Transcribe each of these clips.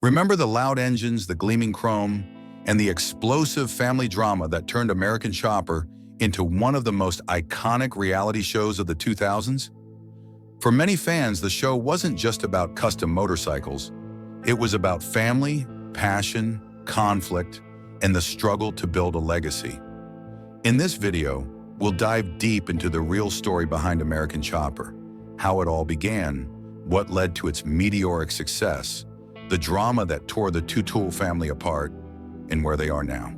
Remember the loud engines, the gleaming chrome, and the explosive family drama that turned American Chopper into one of the most iconic reality shows of the 2000s? For many fans, the show wasn't just about custom motorcycles. It was about family, passion, conflict, and the struggle to build a legacy. In this video, we'll dive deep into the real story behind American Chopper, how it all began, what led to its meteoric success, the drama that tore the Teutul family apart, and where they are now.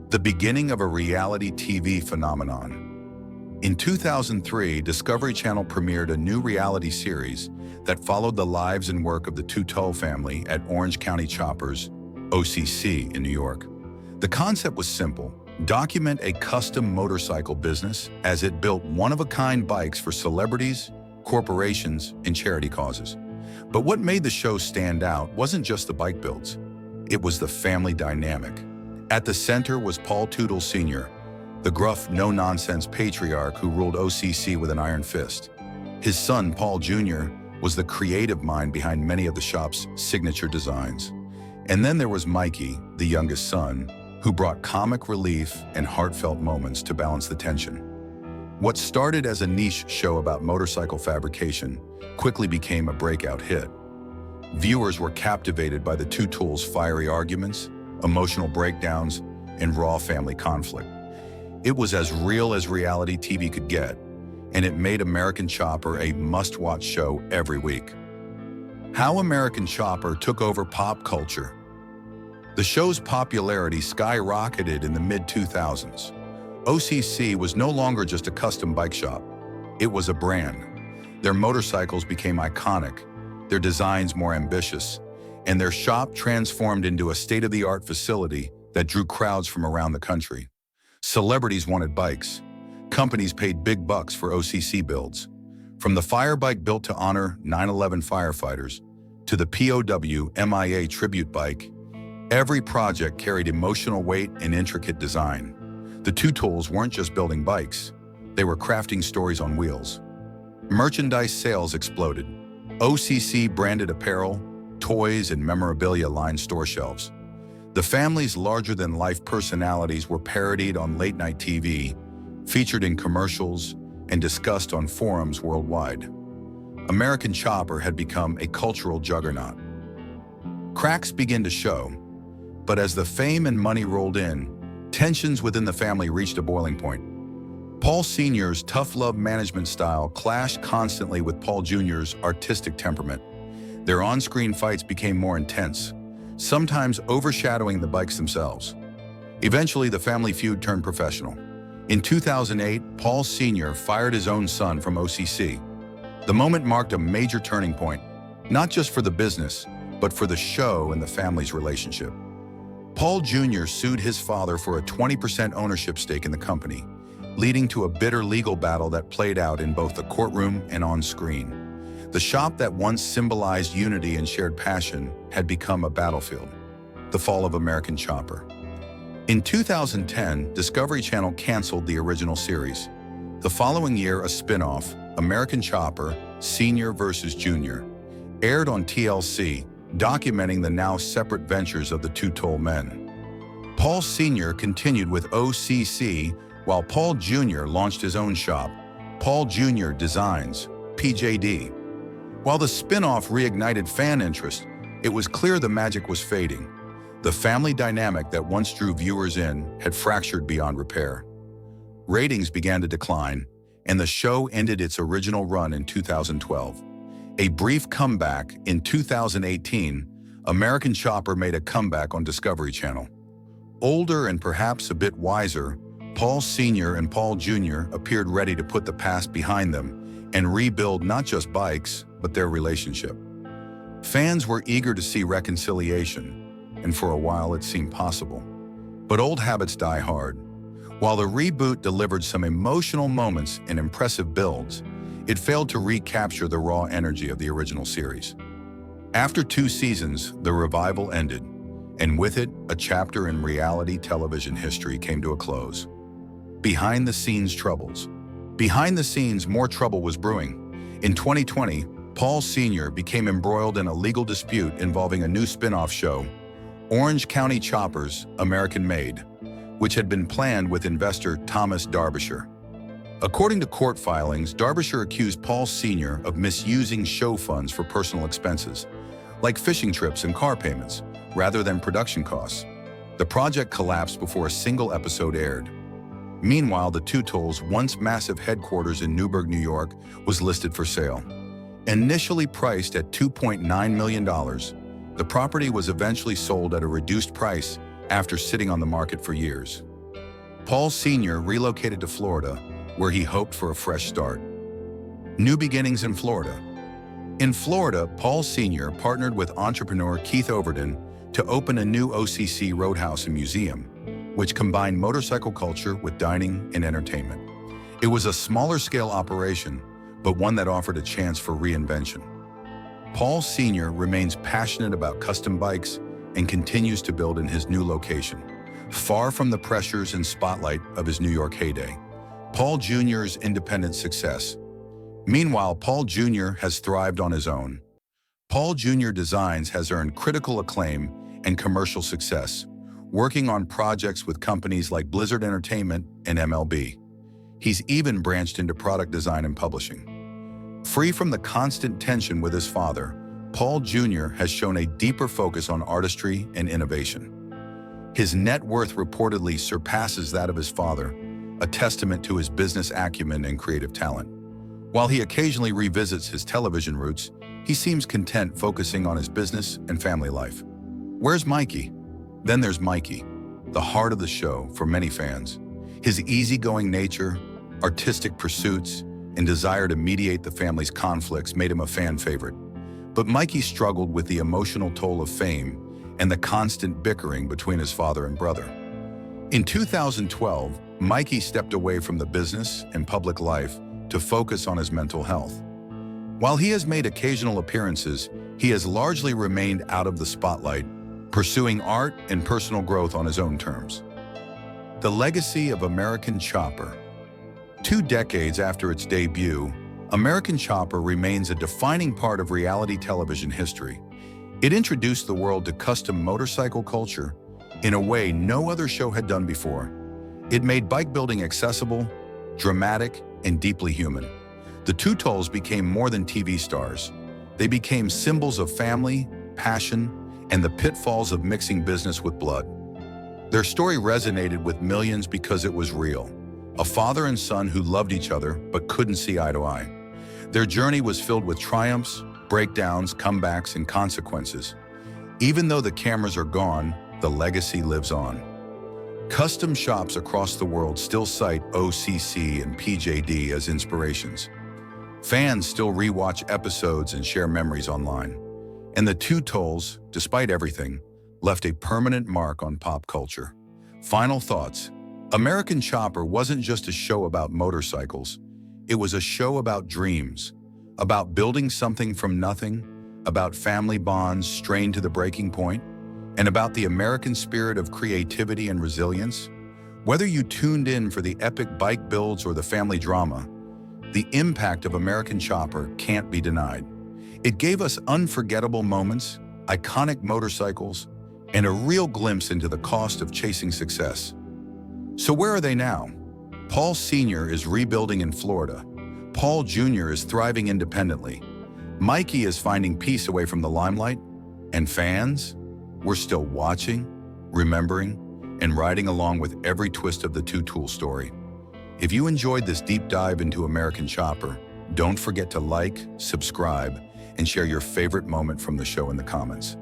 The beginning of a reality TV phenomenon. In 2003, Discovery Channel premiered a new reality series that followed the lives and work of the Teutul family at Orange County Choppers, OCC, in New York. The concept was simple: document a custom motorcycle business as it built one-of-a-kind bikes for celebrities, corporations, and charity causes. But what made the show stand out wasn't just the bike builds. It was the family dynamic. At the center was Paul Teutul Sr., the gruff, no-nonsense patriarch who ruled OCC with an iron fist. His son, Paul Jr., was the creative mind behind many of the shop's signature designs. And then there was Mikey, the youngest son, who brought comic relief and heartfelt moments to balance the tension. What started as a niche show about motorcycle fabrication quickly became a breakout hit. Viewers were captivated by the Teutul's fiery arguments, emotional breakdowns, and raw family conflict. It was as real as reality TV could get, and it made American Chopper a must-watch show every week. How American Chopper took over pop culture. The show's popularity skyrocketed in the mid-2000s. OCC was no longer just a custom bike shop. It was a brand. Their motorcycles became iconic, their designs more ambitious, and their shop transformed into a state-of-the-art facility that drew crowds from around the country. Celebrities wanted bikes. Companies paid big bucks for OCC builds. From the fire bike built to honor 9/11 firefighters to the POW MIA tribute bike, every project carried emotional weight and intricate design. The Teutuls weren't just building bikes. They were crafting stories on wheels. Merchandise sales exploded. OCC branded apparel, toys, and memorabilia lined store shelves. The family's larger-than-life personalities were parodied on late-night TV, featured in commercials, and discussed on forums worldwide. American Chopper had become a cultural juggernaut. Cracks began to show, but as the fame and money rolled in, tensions within the family reached a boiling point. Paul Sr.'s tough love management style clashed constantly with Paul Jr.'s artistic temperament. Their on-screen fights became more intense, sometimes overshadowing the bikes themselves. Eventually, the family feud turned professional. In 2008, Paul Sr. fired his own son from OCC. The moment marked a major turning point, not just for the business, but for the show and the family's relationship. Paul Jr. sued his father for a 20% ownership stake in the company, leading to a bitter legal battle that played out in both the courtroom and on screen. The shop that once symbolized unity and shared passion had become a battlefield. The fall of American Chopper. In 2010, Discovery Channel canceled the original series. The following year, a spin-off, American Chopper, Sr. vs. Jr., aired on TLC, documenting the now separate ventures of the Teutul men. Paul Sr. continued with OCC, while Paul Jr. launched his own shop, Paul Jr. Designs, PJD. While the spin-off reignited fan interest, it was clear the magic was fading. The family dynamic that once drew viewers in had fractured beyond repair. Ratings began to decline, and the show ended its original run in 2012. A brief comeback in 2018, American Chopper made a comeback on Discovery Channel. Older and perhaps a bit wiser, Paul Sr. and Paul Jr. appeared ready to put the past behind them and rebuild not just bikes, but their relationship. Fans were eager to see reconciliation, and for a while it seemed possible. But old habits die hard. While the reboot delivered some emotional moments and impressive builds, it failed to recapture the raw energy of the original series. After 2 seasons, the revival ended, and with it, a chapter in reality television history came to a close. Behind the scenes troubles. Behind the scenes, more trouble was brewing. In 2020, Paul Sr. became embroiled in a legal dispute involving a new spin-off show, Orange County Choppers, American Made, which had been planned with investor Thomas Derbyshire. According to court filings, Derbyshire accused Paul Sr. of misusing show funds for personal expenses, like fishing trips and car payments, rather than production costs. The project collapsed before a single episode aired. Meanwhile, the Teutul's once massive headquarters in Newburgh, New York, was listed for sale. Initially priced at $2.9 million, the property was eventually sold at a reduced price after sitting on the market for years. Paul Sr. relocated to Florida, where he hoped for a fresh start. New beginnings in Florida. In Florida, Paul Sr. partnered with entrepreneur Keith Overton to open a new OCC Roadhouse and museum, which combined motorcycle culture with dining and entertainment. It was a smaller-scale operation, but one that offered a chance for reinvention. Paul Sr. remains passionate about custom bikes and continues to build in his new location, far from the pressures and spotlight of his New York heyday. Paul Jr.'s independent success. Meanwhile, Paul Jr. has thrived on his own. Paul Jr. Designs has earned critical acclaim and commercial success, working on projects with companies like Blizzard Entertainment and MLB. He's even branched into product design and publishing. Free from the constant tension with his father, Paul Jr. has shown a deeper focus on artistry and innovation. His net worth reportedly surpasses that of his father, a testament to his business acumen and creative talent. While he occasionally revisits his television roots, he seems content focusing on his business and family life. Where's Mikey? Then there's Mikey, the heart of the show for many fans. His easygoing nature, artistic pursuits, and desire to mediate the family's conflicts made him a fan favorite. But Mikey struggled with the emotional toll of fame and the constant bickering between his father and brother. In 2012, Mikey stepped away from the business and public life to focus on his mental health. While he has made occasional appearances, he has largely remained out of the spotlight, pursuing art and personal growth on his own terms. The legacy of American Chopper. 2 decades after its debut, American Chopper remains a defining part of reality television history. It introduced the world to custom motorcycle culture in a way no other show had done before. It made bike building accessible, dramatic, and deeply human. The Teutuls became more than TV stars. They became symbols of family, passion, and the pitfalls of mixing business with blood. Their story resonated with millions because it was real. A father and son who loved each other but couldn't see eye to eye. Their journey was filled with triumphs, breakdowns, comebacks, and consequences. Even though the cameras are gone, the legacy lives on. Custom shops across the world still cite OCC and PJD as inspirations. Fans still rewatch episodes and share memories online. And the Teutuls, despite everything, left a permanent mark on pop culture. Final thoughts. American Chopper wasn't just a show about motorcycles. It was a show about dreams, about building something from nothing, about family bonds strained to the breaking point, and about the American spirit of creativity and resilience. Whether you tuned in for the epic bike builds or the family drama, the impact of American Chopper can't be denied. It gave us unforgettable moments, iconic motorcycles, and a real glimpse into the cost of chasing success. So where are they now? Paul Sr. is rebuilding in Florida. Paul Jr. is thriving independently. Mikey is finding peace away from the limelight. And fans? We're still watching, remembering, and riding along with every twist of the Teutul story. If you enjoyed this deep dive into American Chopper, don't forget to like, subscribe, and share your favorite moment from the show in the comments.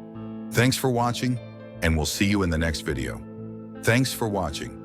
Thanks for watching, and we'll see you in the next video. Thanks for watching.